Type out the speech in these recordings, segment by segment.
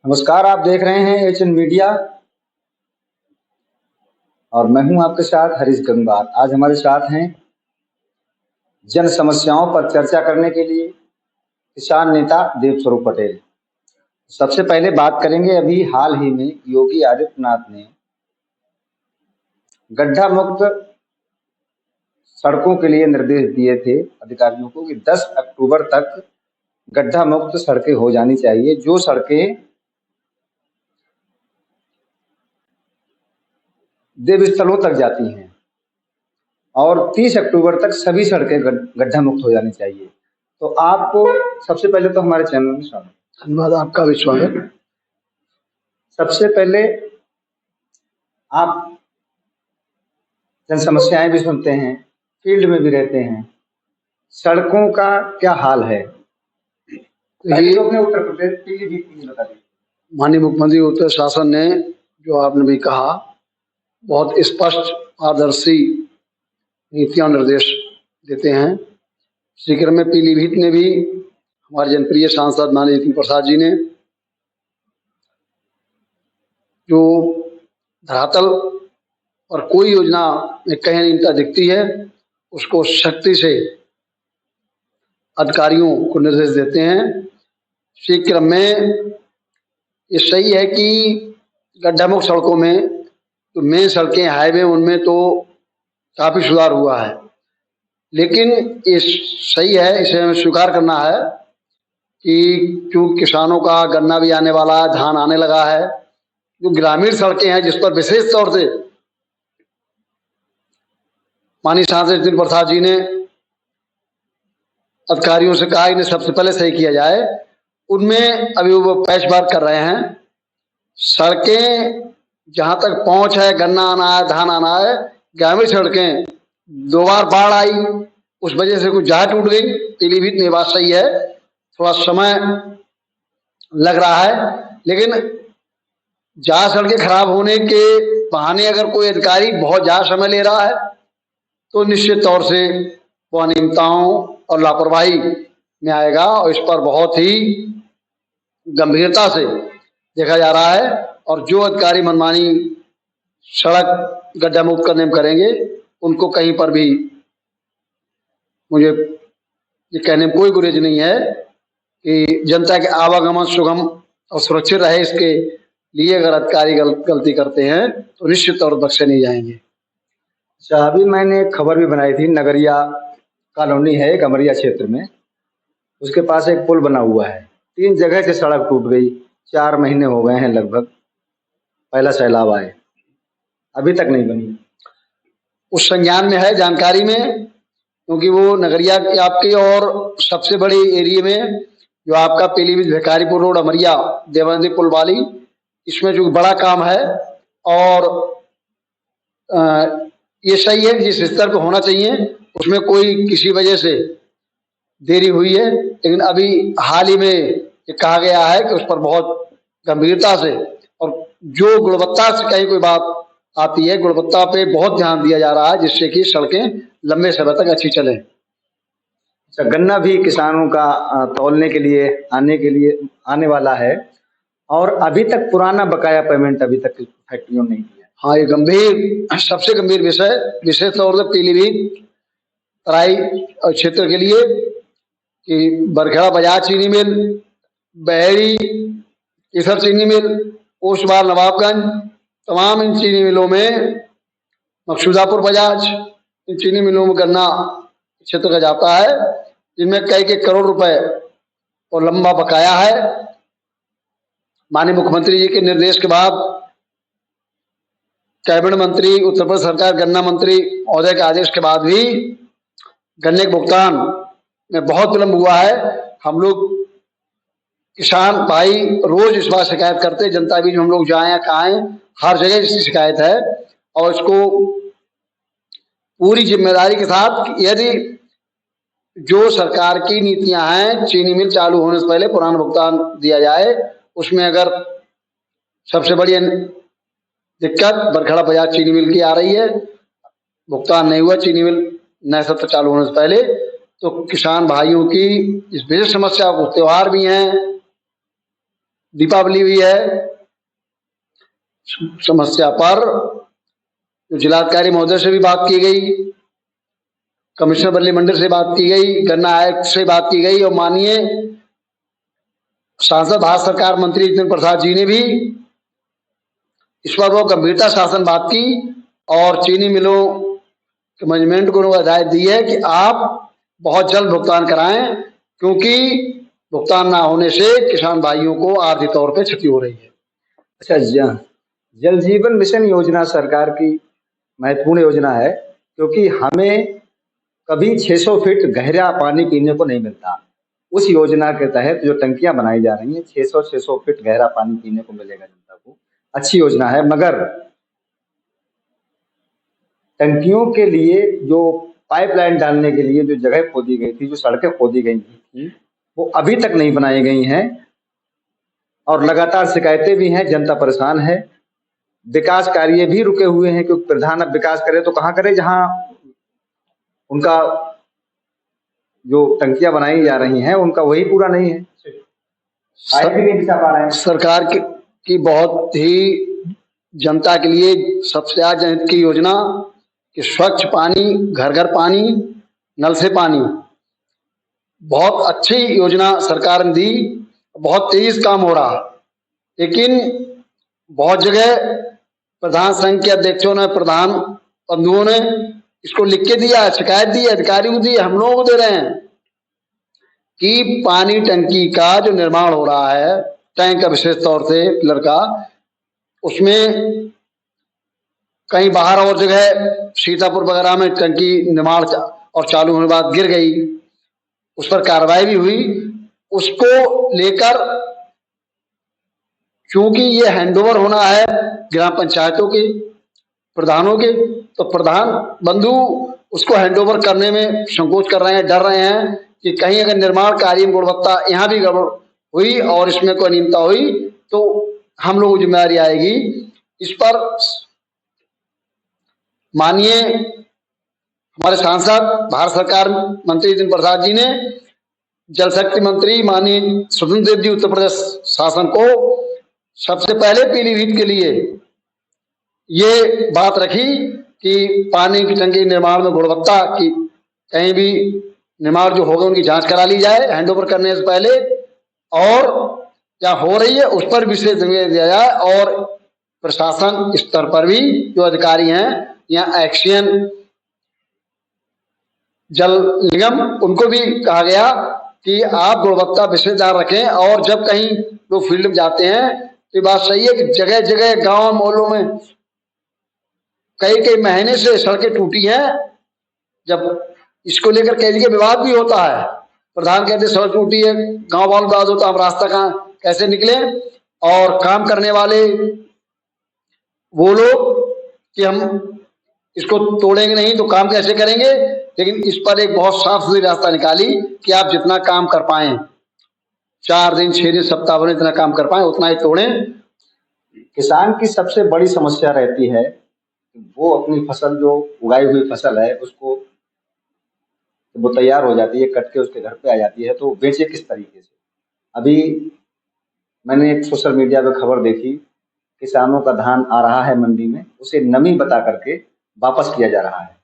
नमस्कार, आप देख रहे हैं एचएन मीडिया और मैं हूं आपके साथ हरीश गंगवार। आज हमारे साथ हैं जन समस्याओं पर चर्चा करने के लिए किसान नेता देवस्वरूप पटेल। सबसे पहले बात करेंगे, अभी हाल ही में योगी आदित्यनाथ ने गड्ढा मुक्त सड़कों के लिए निर्देश दिए थे अधिकारियों को कि 10 अक्टूबर तक गड्ढा मुक्त सड़कें हो जानी चाहिए। जो सड़कें देव स्थलों तक जाती हैं और 30 अक्टूबर तक सभी सड़कें गड्ढा मुक्त हो जानी चाहिए। तो आपको सबसे पहले तो हमारे चैनल में स्वागत। धन्यवाद, आपका भी स्वागत। सबसे पहले आप जन समस्याएं भी सुनते हैं, फील्ड में भी रहते हैं, सड़कों का क्या हाल है? ये अपने उत्तर प्रदेश पीलीभीत की बता दीजिए। माननीय मुख्यमंत्री उत्तर शासन ने, जो आपने भी कहा, बहुत स्पष्ट पारदर्शी नीतियां निर्देश देते हैं। इसी क्रम में पीलीभीत ने भी हमारे जनप्रिय सांसद माननीय जितिन प्रसाद जी ने जो धरातल पर कोई योजना में कहीं न्यूनता दिखती है उसको सख्ती से अधिकारियों को निर्देश देते हैं। इसी क्रम में ये सही है कि गड्ढा मुक्त सड़कों में तो मेन सड़कें हाईवे उनमें तो काफी सुधार हुआ है, लेकिन ये सही है, इसे हमें स्वीकार करना है कि क्योंकि किसानों का गन्ना भी आने वाला है, धान आने लगा है, जो ग्रामीण सड़कें हैं जिस पर विशेष तौर से माननीय सांसद जितिन प्रसाद जी ने अधिकारियों से कहा इन्हें सबसे पहले सही किया जाए, उनमें अभी वो पैच वर्क कर रहे हैं। सड़कें जहां तक पहुंच है, गन्ना आना है, धान आना है, ग्रामीण सड़कें 2 बार बाढ़ आई, उस वजह से कुछ जहाँ टूट गई। पीलीभीत में बात सही है, थोड़ा समय लग रहा है, लेकिन जहाँ सड़कें खराब होने के बहाने अगर कोई अधिकारी बहुत ज्यादा समय ले रहा है तो निश्चित तौर से वो अनियमितताओं और लापरवाही में आएगा और इस पर बहुत ही गंभीरता से देखा जा रहा है। और जो अधिकारी मनमानी सड़क गड्ढा मुक्त करने में करेंगे उनको कहीं पर भी मुझे ये कहने में कोई गुरेज नहीं है कि जनता के आवागमन सुगम और सुरक्षित रहे, इसके लिए अगर अधिकारी गलती करते हैं तो निश्चित तौर पर बख्शे नहीं जाएंगे। अच्छा, अभी मैंने एक खबर भी बनाई थी, नगरिया कॉलोनी है गमरिया क्षेत्र में, उसके पास एक पुल बना हुआ है, 3 जगह से सड़क टूट गई, 4 महीने हो गए हैं लगभग, पहला सैलाब आए, अभी तक नहीं बनी। उस संज्ञान में है, जानकारी में, क्योंकि वो नगरिया की आपकी और सबसे बड़ी एरिया में जो आपका पीलीभीत भिखारीपुर रोड अमरिया देवनदी पुल वाली, इसमें जो बड़ा काम है और ये सही है जिस स्तर पर होना चाहिए उसमें कोई किसी वजह से देरी हुई है, लेकिन अभी हाल ही में ये कहा गया है कि उस पर बहुत गंभीरता से और जो गुणवत्ता से कहीं कोई बात आती है, गुणवत्ता पे बहुत ध्यान दिया जा रहा है जिससे कि सड़कें लंबे समय तक अच्छी चलें। अच्छा, गन्ना भी किसानों का तौलने के लिए आने वाला है और अभी तक पुराना बकाया पेमेंट अभी तक फैक्ट्रियों ने नहीं दिया। हाँ, ये गंभीर, सबसे गंभीर विषय, विशेष तौर से पीलीभीत तराई क्षेत्र के लिए कि बरखेड़ा बजाज चीनी मिल, बहेड़ी केसर चीनी मिल, ओसवाल नवाबगंज, तमाम इन चीनी मिलों में, मकसूदापुर बजाज, इन चीनी मिलों में गन्ना क्षेत्र का जाता है, जिनमें कई करोड़ रुपए और लंबा बकाया है। माननीय मुख्यमंत्री जी के निर्देश के बाद कैबिनेट मंत्री, उत्तर प्रदेश सरकार गन्ना मंत्री महोदय के आदेश के बाद भी गन्ने के भुगतान में बहुत विलंब हुआ है। हम लोग किसान भाई रोज इस बात शिकायत करते, जनता बीच हम लोग जाएं कहाँ, हर जगह इसकी शिकायत है और इसको पूरी जिम्मेदारी के साथ, यदि जो सरकार की नीतियां हैं चीनी मिल चालू होने से पहले पुराना भुगतान दिया जाए, उसमें अगर सबसे बड़ी दिक्कत बरखेड़ा बजाज चीनी मिल की आ रही है, भुगतान नहीं हुआ चीनी मिल नए सत्र चालू होने से पहले, तो किसान भाइयों की इस विशेष समस्या को, त्योहार भी हैं, दीपावली भी है, समस्या पर जिलाधिकारी महोदय से भी बात की गई, कमिश्नर बल्ली मंडल से बात की गई, गन्ना आयुक्त से बात की गई और माननीय सांसद भारत सरकार मंत्री जितेंद्र प्रसाद जी ने भी इस पर वो गंभीरता शासन बात की और चीनी मिलों के मैनेजमेंट को हिदायत दी है कि आप बहुत जल्द भुगतान कराएं, क्योंकि भुगतान ना होने से किसान भाइयों को आर्थिक तौर पे क्षति हो रही है। अच्छा, जल जीवन मिशन योजना सरकार की महत्वपूर्ण योजना है, क्योंकि हमें कभी 600 फीट गहरा पानी पीने को नहीं मिलता। उस योजना के तहत जो टंकियां बनाई जा रही हैं, 600 फीट गहरा पानी पीने को मिलेगा जनता को। अच्छी योजना है, मगर टंकियों के लिए जो पाइपलाइन डालने के लिए जो जगह खोदी गई थी, जो सड़कें खोदी गई थी, वो अभी तक नहीं बनाई गई हैं और लगातार शिकायतें भी हैं, जनता परेशान है। विकास कार्य भी रुके हुए हैं, क्योंकि प्रधान अब विकास करे तो कहाँ करे, जहां उनका जो टंकियां बनाई जा रही हैं उनका वही पूरा नहीं है, पाइप भी नहीं बिछा पा रहे हैं। सरकार की बहुत ही जनता के लिए सबसे आज जनहित की योजना कि स्वच्छ पानी, घर घर पानी, नल से पानी, बहुत अच्छी योजना सरकार ने दी, बहुत तेज काम हो रहा। लेकिन बहुत जगह प्रधान संघ के अध्यक्षों ने, प्रधान बंधुओं ने इसको लिख के दिया, शिकायत दी, अधिकारियों को दी, हम लोगों को दे रहे हैं कि पानी टंकी का जो निर्माण हो रहा है, टैंक का विशेष तौर से पिलर का, उसमें कहीं बाहर और जगह सीतापुर वगैरह में टंकी निर्माण और चालू होने के बाद गिर गई, उस पर कार्रवाई भी हुई। उसको लेकर क्योंकि ये हैंडओवर होना है ग्राम पंचायतों के प्रधानों के, तो प्रधान बंधु उसको हैंडओवर करने में संकोच कर रहे हैं, डर रहे हैं कि कहीं अगर निर्माण कार्य में गुणवत्ता यहाँ भी गड़बड़ हुई और इसमें कोई अनियमितता हुई तो हम लोगों को जिम्मेदारी आएगी। इस पर माननीय हमारे सांसद भारत सरकार मंत्री जितेंद्र प्रसाद जी ने जल शक्ति मंत्री माननीय स्वतंत्र देव जी उत्तर प्रदेश शासन को सबसे पहले पीलीभीत के लिए ये बात रखी कि पानी की टंकी निर्माण में गुणवत्ता की कहीं भी निर्माण जो होगा उनकी जांच करा ली जाए हैंडओवर करने से पहले, और क्या हो रही है उस पर विशेष ध्यान दिया जाए। और प्रशासन स्तर पर भी जो अधिकारी हैं या एक्शन जल निगम, उनको भी कहा गया कि आप गुणवत्ता विशेष ध्यान रखें। और जब कहीं लोग फील्ड में जाते हैं तो बात सही है कि जगह जगह गांव मोहल्लों में कई महीने से सड़कें टूटी हैं। जब इसको लेकर कई जगह विवाद भी होता है, प्रधान कहते सड़क टूटी है, गांव वालों विवाद होता है, हम रास्ता कहाँ कैसे निकले, और काम करने वाले वो लोग कि हम इसको तोड़ेंगे नहीं तो काम कैसे करेंगे। लेकिन इस पर एक बहुत साफ सुथरी रास्ता निकाली कि आप जितना काम कर पाए, 4 दिन 6 दिन सप्ताह भर इतना काम कर पाए उतना ही तोड़ें। किसान की सबसे बड़ी समस्या रहती है वो अपनी फसल, जो उगाई हुई फसल है, उसको वो तैयार हो जाती है, कट के उसके घर पे आ जाती है, तो बेचे किस तरीके से। अभी मैंने एक सोशल मीडिया पे खबर देखी, किसानों का धान आ रहा है मंडी में, उसे नमी बता करके वापस किया जा रहा है,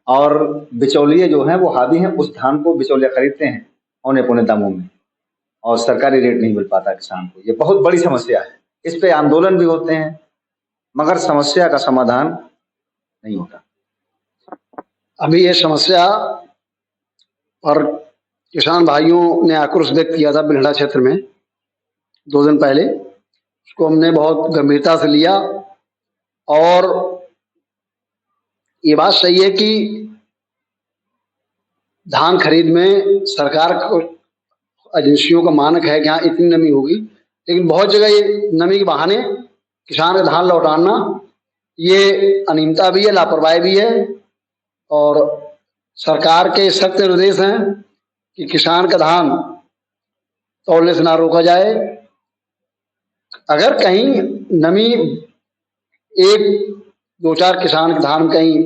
और बिचौलिए जो हैं वो हावी हैं, उस धान को बिचौलिया खरीदते हैं औने पौने दामों में, और सरकारी रेट नहीं मिल पाता किसान को। ये बहुत बड़ी समस्या है, इस पे आंदोलन भी होते हैं, मगर समस्या का समाधान नहीं होता। अभी ये समस्या पर किसान भाइयों ने आक्रोश व्यक्त किया था बिलहड़ा क्षेत्र में 2 दिन पहले, उसको हमने बहुत गंभीरता से लिया। और ये बात सही है कि धान खरीद में सरकार को एजेंसियों का मानक है कि हाँ इतनी नमी होगी, लेकिन बहुत जगह ये नमी के बहाने किसान का धान लौटाना, ये अनियमितता भी है, लापरवाही भी है। और सरकार के सख्त निर्देश हैं कि किसान का धान तोड़ने से ना रोका जाए। अगर कहीं नमी 1-2-4 किसान के धान कहीं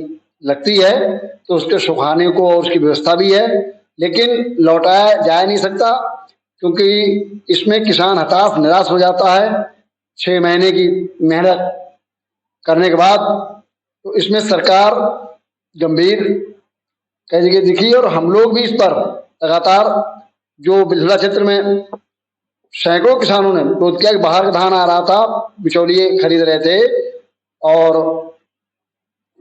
लगती है तो उसके सुखाने को और उसकी व्यवस्था भी है, लेकिन लौटाया जा नहीं सकता क्योंकि इसमें किसान हताश निराश हो जाता है 6 महीने की मेहनत करने के बाद। तो इसमें सरकार गंभीर कई जगह दिखी और हम लोग भी इस पर लगातार, जो बिलहरा क्षेत्र में सैकड़ों किसानों ने विरोध किया कि बाहर का धान आ रहा था, बिचौलिए खरीद रहे थे और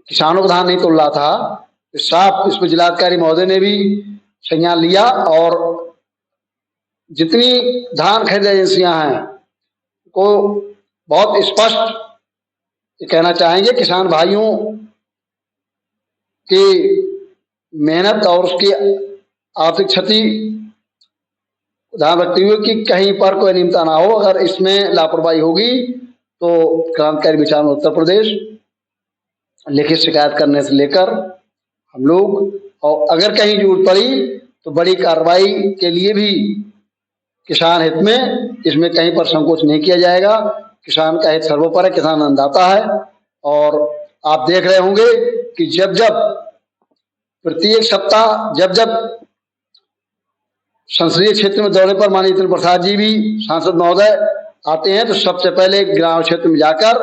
किसानों का धान नहीं तोल रहा था। साफ इस पर जिलाधिकारी महोदय ने भी संज्ञान लिया और जितनी धान खरीद एजेंसियां हैं को बहुत स्पष्ट कहना चाहेंगे किसान भाइयों की मेहनत और उसकी आर्थिक क्षति ध्यान रखते हुए कि कहीं पर कोई अनियमितता ना हो। अगर इसमें लापरवाही होगी तो क्रांतिकारी विचार में उत्तर प्रदेश लिखित शिकायत करने से लेकर हम लोग, और अगर कहीं जरूरत पड़ी तो बड़ी कार्रवाई के लिए भी किसान हित में इसमें कहीं पर संकोच नहीं किया जाएगा। किसान का हित सर्वोपरि है, किसान अन्नदाता है। और आप देख रहे होंगे कि जब जब प्रत्येक सप्ताह जब जब संसदीय क्षेत्र में दौरे पर माननीय जितेंद्र प्रसाद जी भी सांसद महोदय आते हैं तो सबसे पहले ग्राम क्षेत्र में जाकर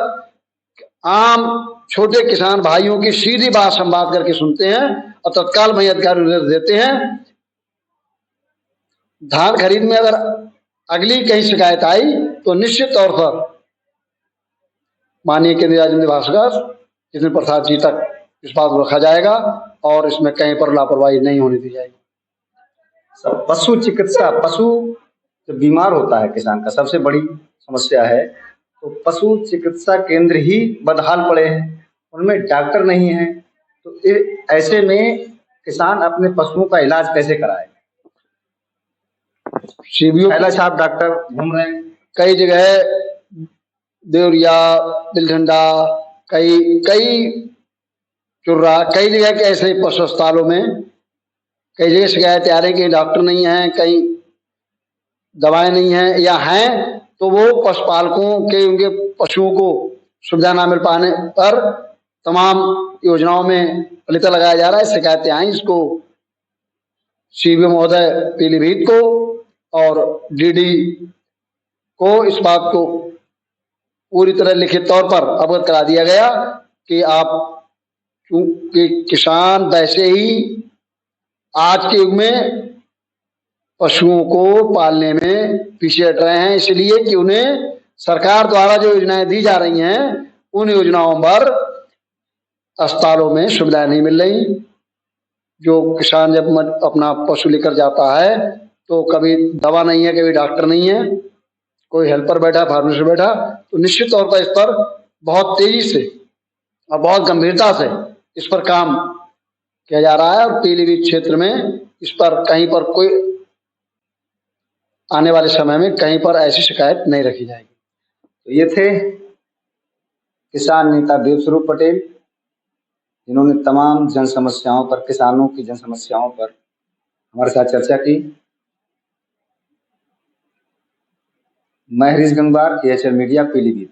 आम छोटे किसान भाइयों की सीधी बात संवाद करके सुनते हैं और तत्काल वही अधिकारी निर्देश देते हैं। धान खरीद में अगर अगली कहीं शिकायत आई तो निश्चित तौर पर माननीय केंद्रीय राज्य मंत्री भास्कर जितेंद्र प्रसाद जी तक इस बात को रखा जाएगा और इसमें कहीं पर लापरवाही नहीं होने दी जाएगी। पशु चिकित्सा, पशु जब बीमार होता है किसान का सबसे बड़ी समस्या है, तो पशु चिकित्सा केंद्र ही बदहाल पड़े हैं, उनमें डॉक्टर नहीं है। तो ऐसे में किसान अपने पशुओं का इलाज कैसे कराए? सीबीओ पहला छाप डॉक्टर घूम रहे हैं कई जगह, देवरिया, बिलठंडा, कई चुर्रा, कई जगह के ऐसे पशु अस्पतालों में कई जगह शिकायतें आ रही कि डॉक्टर नहीं है, कहीं दवाएं नहीं है, या हैं तो वो पशुपालकों के उनके पशुओं को सुविधा ना मिल पाने पर तमाम योजनाओं में पलिता लगाया जा रहा है। शिकायतें आई, इसको सीबीओ महोदय पीलीभीत को और डीडी को इस बात को पूरी तरह लिखित तौर पर अवगत करा दिया गया कि आप क्योंकि किसान वैसे ही आज के युग में पशुओं को पालने में पीछे हट रहे हैं, इसलिए कि उन्हें सरकार द्वारा जो योजनाएं दी जा रही हैं उन योजनाओं पर अस्पतालों में सुविधाएं नहीं मिल रही। जो किसान जब अपना पशु लेकर जाता है तो कभी दवा नहीं है, कभी डॉक्टर नहीं है, कोई हेल्पर बैठा, फार्मेसिस्ट बैठा, तो निश्चित तौर पर इस पर बहुत तेजी से और बहुत गंभीरता से इस पर काम किया जा रहा है और पीलीभीत क्षेत्र में इस पर कहीं पर कोई आने वाले समय में कहीं पर ऐसी शिकायत नहीं रखी जाएगी। तो ये थे किसान नेता देवस्वरूप पटेल, जिन्होंने तमाम जन समस्याओं पर, किसानों की जन समस्याओं पर हमारे साथ चर्चा की। मैं हरीश गंगवार, AHL मीडिया, पीलीभीत।